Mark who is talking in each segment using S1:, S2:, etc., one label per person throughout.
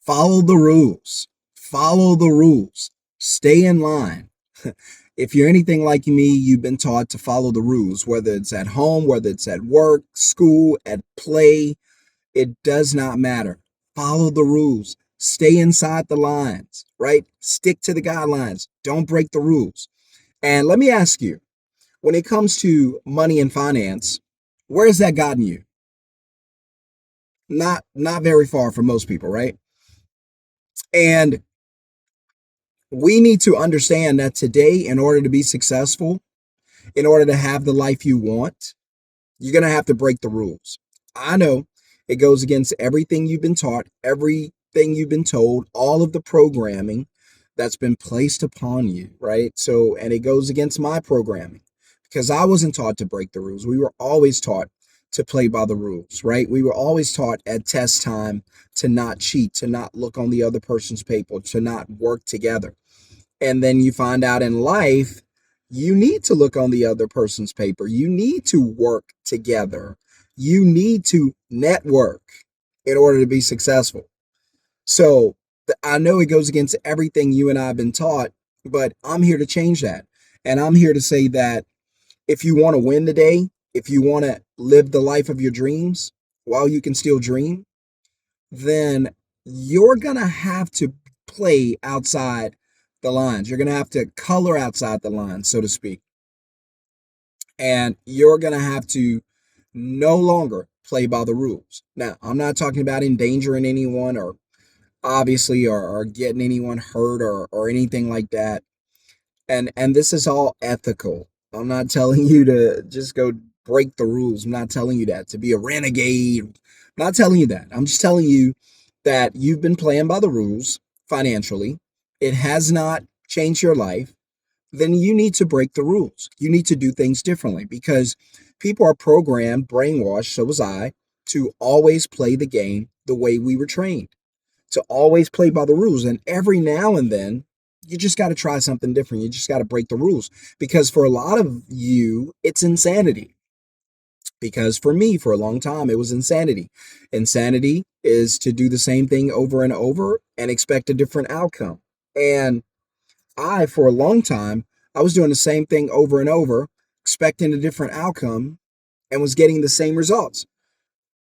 S1: Follow the rules. Follow the rules. Stay in line. If you're anything like me, you've been taught to follow the rules, whether it's at home, whether it's at work, school, at play, it does not matter. Follow the rules. Stay inside the lines, right? Stick to the guidelines. Don't break the rules. And let me ask you, when it comes to money and finance, where has that gotten you? Not very far for most people, right? And we need to understand that today, in order to be successful, in order to have the life you want, you're going to have to break the rules. I know it goes against everything you've been taught, everything you've been told, all of the programming that's been placed upon you, right? So, and it goes against my programming because I wasn't taught to break the rules. We were always taught to play by the rules, right? We were always taught at test time to not cheat, to not look on the other person's paper, to not work together. And then you find out in life, you need to look on the other person's paper. You need to work together. You need to network in order to be successful. So I know it goes against everything you and I have been taught, but I'm here to change that. And I'm here to say that if you want to win today, if you want to live the life of your dreams while you can still dream, then you're going to have to play outside the lines. You're going to have to color outside the lines, so to speak. And you're going to have to no longer play by the rules. Now, I'm not talking about endangering anyone or obviously or getting anyone hurt or anything like that. And this is all ethical. I'm not telling you to just go break the rules. I'm not telling you that to be a renegade. I'm not telling you that. I'm just telling you that you've been playing by the rules financially. It has not changed your life. Then you need to break the rules. You need to do things differently because people are programmed, brainwashed, so was I, to always play the game the way we were trained, to always play by the rules. And every now and then, you just got to try something different. You just got to break the rules because for a lot of you, it's insanity. Because for me, for a long time, it was insanity. Insanity is to do the same thing over and over and expect a different outcome. And for a long time, I was doing the same thing over and over, expecting a different outcome and was getting the same results.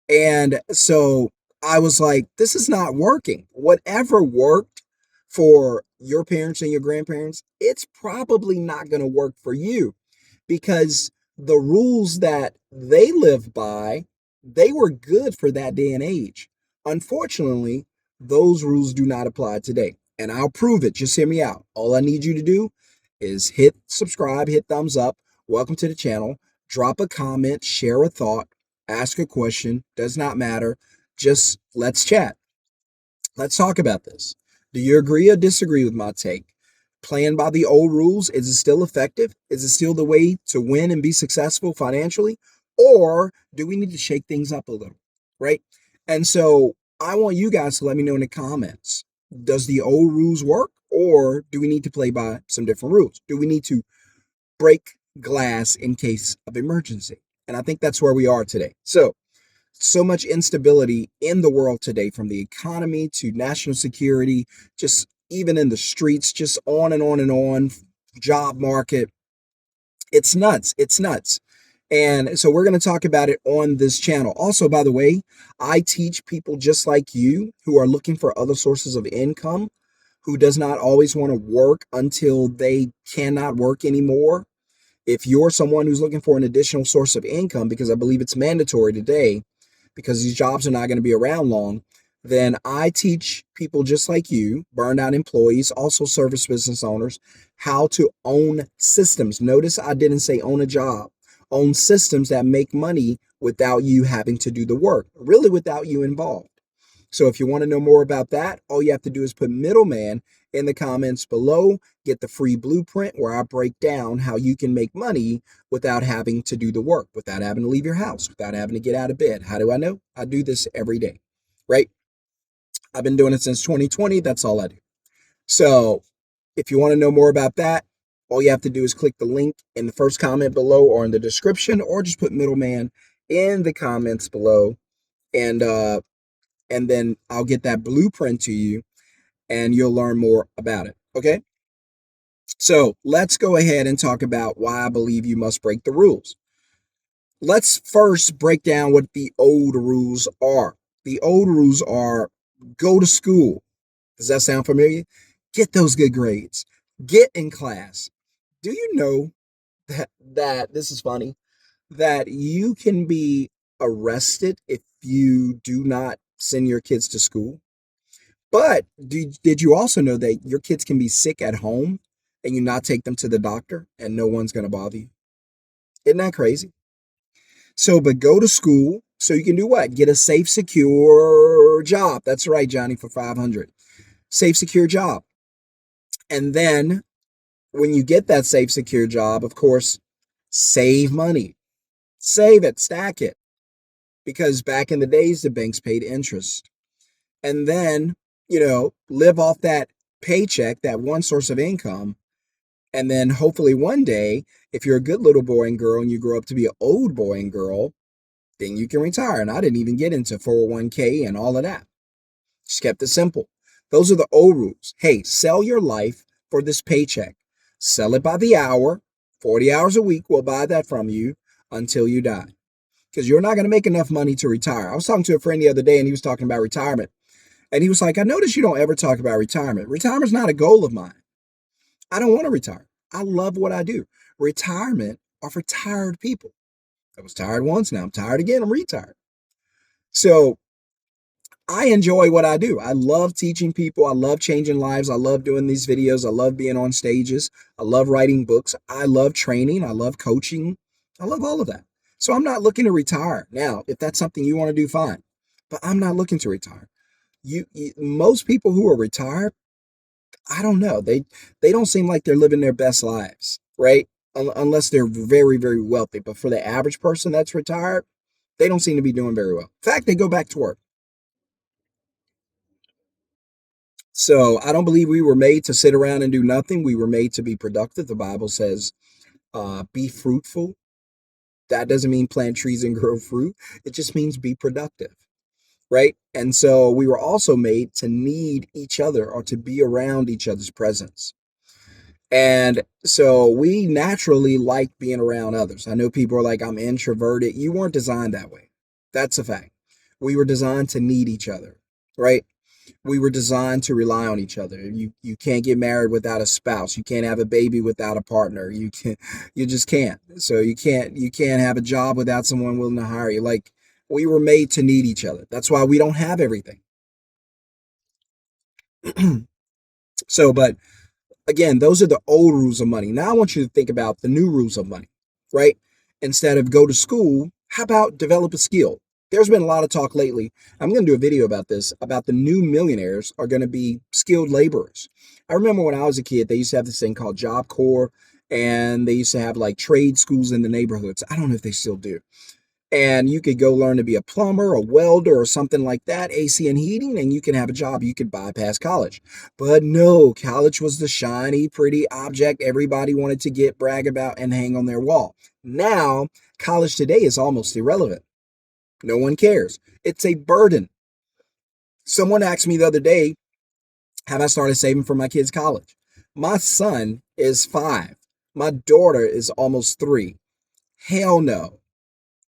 S1: And so I was like, this is not working. Whatever worked for your parents and your grandparents, it's probably not going to work for you because the rules that they live by, they were good for that day and age. Unfortunately, those rules do not apply today. And I'll prove it. Just hear me out. All I need you to do is hit subscribe, hit thumbs up. Welcome to the channel. Drop a comment, share a thought, ask a question. Does not matter. Just let's chat. Let's talk about this. Do you agree or disagree with my take? Playing by the old rules, is it still effective? Is it still the way to win and be successful financially? Or do we need to shake things up a little? Right? And so I want you guys to let me know in the comments. Does the old rules work? Or do we need to play by some different rules? Do we need to break glass in case of emergency? And I think that's where we are today. So much instability in the world today, from the economy to national security, just even in the streets, just on and on and on, job market. It's nuts. It's nuts. And so we're going to talk about it on this channel. Also, by the way, I teach people just like you who are looking for other sources of income, who does not always want to work until they cannot work anymore. If you're someone who's looking for an additional source of income, because I believe it's mandatory today, because these jobs are not going to be around long, then I teach people just like you, burned out employees, also service business owners, how to own systems. Notice I didn't say own a job. Own systems that make money without you having to do the work, really without you involved. So if you want to know more about that, all you have to do is put middleman in the comments below, get the free blueprint where I break down how you can make money without having to do the work, without having to leave your house, without having to get out of bed. How do I know? I do this every day, right? I've been doing it since 2020. That's all I do. So if you want to know more about that, all you have to do is click the link in the first comment below or in the description, or just put middleman in the comments below. And and then I'll get that blueprint to you and you'll learn more about it. Okay. So let's go ahead and talk about why I believe you must break the rules. Let's first break down what the old rules are. The old rules are: go to school. Does that sound familiar? Get those good grades. Get in class. Do you know that this is funny, that you can be arrested if you do not send your kids to school? But did you also know that your kids can be sick at home and you not take them to the doctor and no one's going to bother you? Isn't that crazy? So, but go to school so you can do what? Get a safe, secure job. That's right, Johnny, for 500. Safe, secure job. And then when you get that safe, secure job, of course, save money. Save it, stack it. Because back in the days, the banks paid interest. And then, live off that paycheck, that one source of income. And then hopefully one day, if you're a good little boy and girl and you grow up to be an old boy and girl, then you can retire. And I didn't even get into 401k and all of that. Just kept it simple. Those are the old rules. Hey, sell your life for this paycheck. Sell it by the hour. 40 hours a week, we'll buy that from you until you die. Because you're not going to make enough money to retire. I was talking to a friend the other day and he was talking about retirement. And he was like, I notice you don't ever talk about retirement. Retirement's not a goal of mine. I don't want to retire. I love what I do. Retirement are for tired people. I was tired once, now I'm tired again, I'm retired. So I enjoy what I do. I love teaching people. I love changing lives. I love doing these videos. I love being on stages. I love writing books. I love training. I love coaching. I love all of that. So I'm not looking to retire. Now, if that's something you want to do, fine. But I'm not looking to retire. Most people who are retired, I don't know. They don't seem like they're living their best lives, right? Unless they're very, very wealthy. But for the average person that's retired, they don't seem to be doing very well. In fact, they go back to work. So I don't believe we were made to sit around and do nothing. We were made to be productive. The Bible says, be fruitful. That doesn't mean plant trees and grow fruit. It just means be productive, right? And so we were also made to need each other or to be around each other's presence. And so we naturally like being around others. I know people are like, I'm introverted. You weren't designed that way. That's a fact. We were designed to need each other, right? We were designed to rely on each other. You can't get married without a spouse. You can't have a baby without a partner. You just can't. So you can't have a job without someone willing to hire you. Like, we were made to need each other. That's why we don't have everything. So, but again, those are the old rules of money. Now I want you to think about the new rules of money, right? Instead of go to school, how about develop a skill? There's been a lot of talk lately. I'm going to do a video about this, about the new millionaires are going to be skilled laborers. I remember when I was a kid, they used to have this thing called Job Corps, and they used to have like trade schools in the neighborhoods. I don't know if they still do. And you could go learn to be a plumber, a welder, or something like that, AC and heating, and you can have a job. You could bypass college. But no, college was the shiny, pretty object everybody wanted to get, brag about, and hang on their wall. Now, college today is almost irrelevant. No one cares. It's a burden. Someone asked me the other day, have I started saving for my kids' college? My son is 5. My daughter is almost 3. Hell no.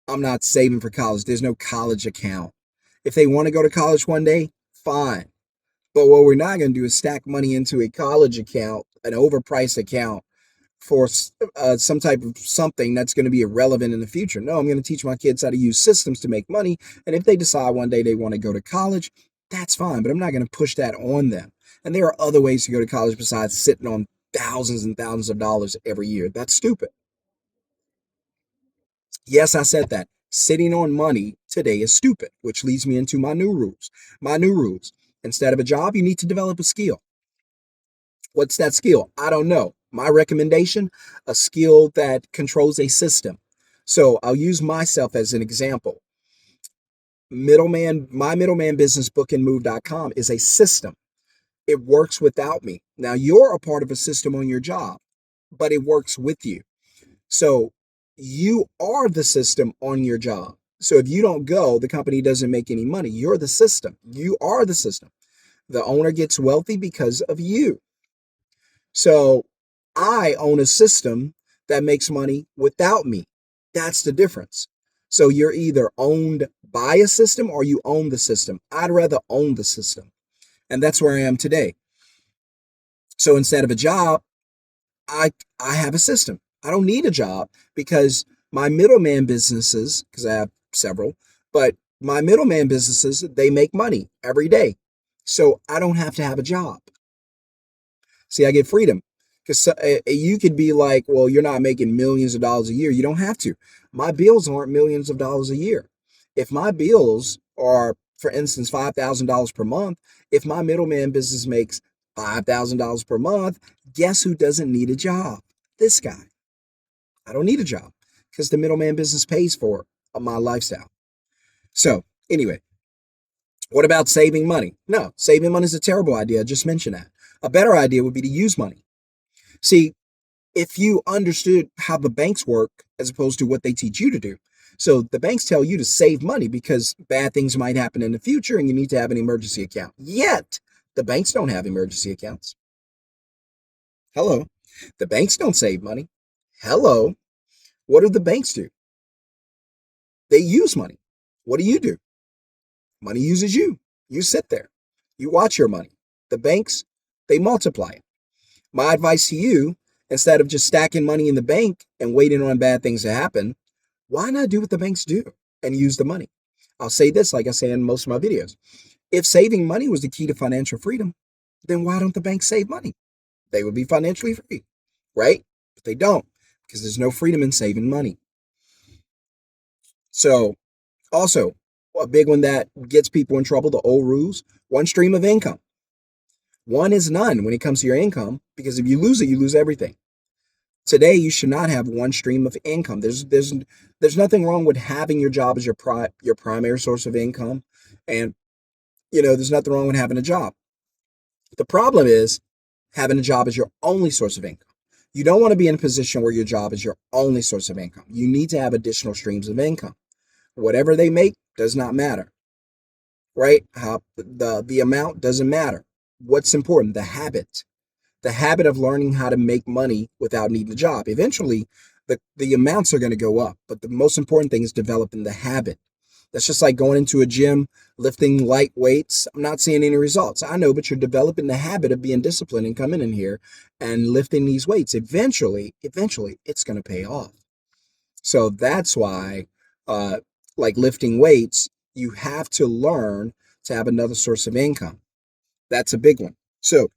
S1: I'm not saving for college. There's no college account. If they want to go to college one day, fine. But what we're not going to do is stack money into a college account, an overpriced account for some type of something that's going to be irrelevant in the future. No, I'm going to teach my kids how to use systems to make money. And if they decide one day they want to go to college, that's fine. But I'm not going to push that on them. And there are other ways to go to college besides sitting on thousands and thousands of dollars every year. That's stupid. Yes, I said that. Sitting on money today is stupid, which leads me into my new rules. My new rules. Instead of a job, you need to develop a skill. What's that skill? I don't know. My recommendation, a skill that controls a system. So I'll use myself as an example. My middleman business bookandmove.com is a system. It works without me. Now you're a part of a system on your job, but it works with you. So you are the system on your job. So if you don't go, the company doesn't make any money. You're the system. You are the system. The owner gets wealthy because of you. So I own a system that makes money without me. That's the difference. So you're either owned by a system or you own the system. I'd rather own the system. And that's where I am today. So instead of a job, I I have a system. I don't need a job because my middleman businesses, because I have several, but my middleman businesses, they make money every day. So I don't have to have a job. See, I get freedom because you could be like, well, you're not making millions of dollars a year. You don't have to. My bills aren't millions of dollars a year. If my bills are, for instance, $5,000 per month, if my middleman business makes $5,000 per month, guess who doesn't need a job? This guy. I don't need a job because the middleman business pays for my lifestyle. So, anyway, what about saving money? No, saving money is a terrible idea. I just mentioned that. A better idea would be to use money. See, if you understood how the banks work as opposed to what they teach you to do. So the banks tell you to save money because bad things might happen in the future and you need to have an emergency account. Yet, the banks don't have emergency accounts. Hello. The banks don't save money. Hello. What do the banks do? They use money. What do? Money uses you. You sit there. You watch your money. The banks, they multiply it. My advice to you, instead of just stacking money in the bank and waiting on bad things to happen, why not do what the banks do and use the money? I'll say this like I say in most of my videos. If saving money was the key to financial freedom, then why don't the banks save money? They would be financially free, right? But they don't because there's no freedom in saving money. So, also, a big one that gets people in trouble, the old rules, one stream of income. One is none when it comes to your income because if you lose it, you lose everything. Today, you should not have one stream of income. There's nothing wrong with having your job as your primary source of income, and there's nothing wrong with having a job. The problem is having a job as your only source of income. You don't want to be in a position where your job is your only source of income. You need to have additional streams of income. Whatever they make does not matter, right? How the amount doesn't matter. What's important? The habit of learning how to make money without needing a job. Eventually, the amounts are going to go up, but the most important thing is developing the habit. That's just like going into a gym, lifting light weights. I'm not seeing any results. I know, but you're developing the habit of being disciplined and coming in here and lifting these weights. Eventually, it's going to pay off. So that's why, like lifting weights, you have to learn to have another source of income. That's a big one. So,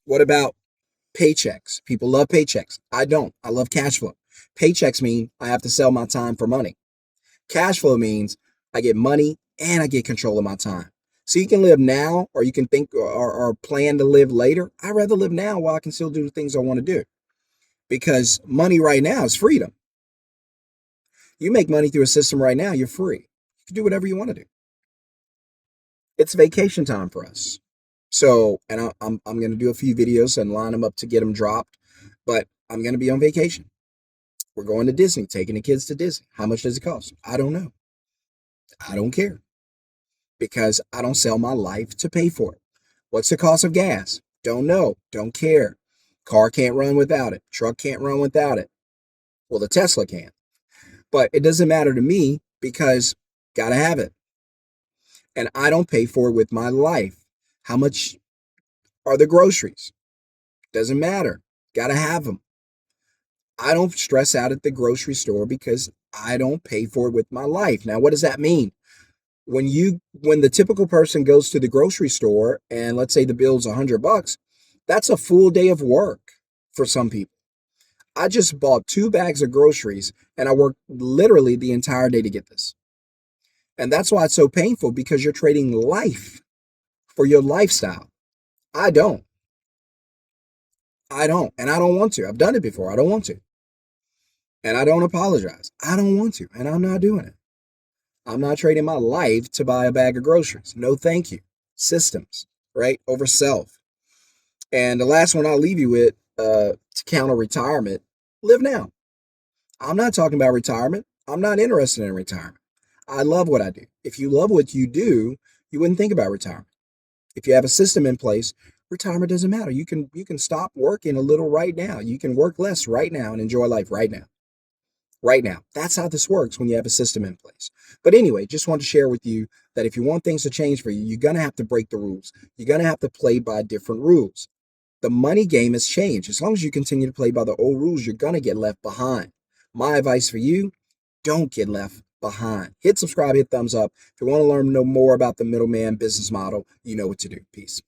S1: what about paychecks? People love paychecks. I don't. I love cash flow. Paychecks mean I have to sell my time for money. Cash flow means I get money and I get control of my time. So you can live now or you can think or plan to live later. I'd rather live now while I can still do the things I want to do because money right now is freedom. You make money through a system right now, you're free. You can do whatever you want to do. It's vacation time for us. So, and I'm going to do a few videos and line them up to get them dropped, but I'm going to be on vacation. We're going to Disney, taking the kids to Disney. How much does it cost? I don't know. I don't care because I don't sell my life to pay for it. What's the cost of gas? Don't know. Don't care. Car can't run without it. Truck can't run without it. Well, the Tesla can. But it doesn't matter to me because gotta have it. And I don't pay for it with my life. How much are the groceries? Doesn't matter. Gotta have them. I don't stress out at the grocery store because I don't pay for it with my life. Now, what does that mean? When the typical person goes to the grocery store and let's say the bill's $100, that's a full day of work for some people. I just bought 2 bags of groceries and I worked literally the entire day to get this. And that's why it's so painful because you're trading life for your lifestyle. I don't. I don't. And I don't want to. I've done it before. I don't want to. And I don't apologize. I don't want to. And I'm not doing it. I'm not trading my life to buy a bag of groceries. No, thank you. Systems, right? Over self. And the last one I'll leave you with to counter retirement, live now. I'm not talking about retirement. I'm not interested in retirement. I love what I do. If you love what you do, you wouldn't think about retirement. If you have a system in place, retirement doesn't matter. You can stop working a little right now. You can work less right now and enjoy life right now. Right now. That's how this works when you have a system in place. But anyway, just want to share with you that if you want things to change for you, you're going to have to break the rules. You're going to have to play by different rules. The money game has changed. As long as you continue to play by the old rules, you're going to get left behind. My advice for you, don't get left behind. Hit subscribe, hit thumbs up. If you want to learn know more about the middleman business model, you know what to do. Peace.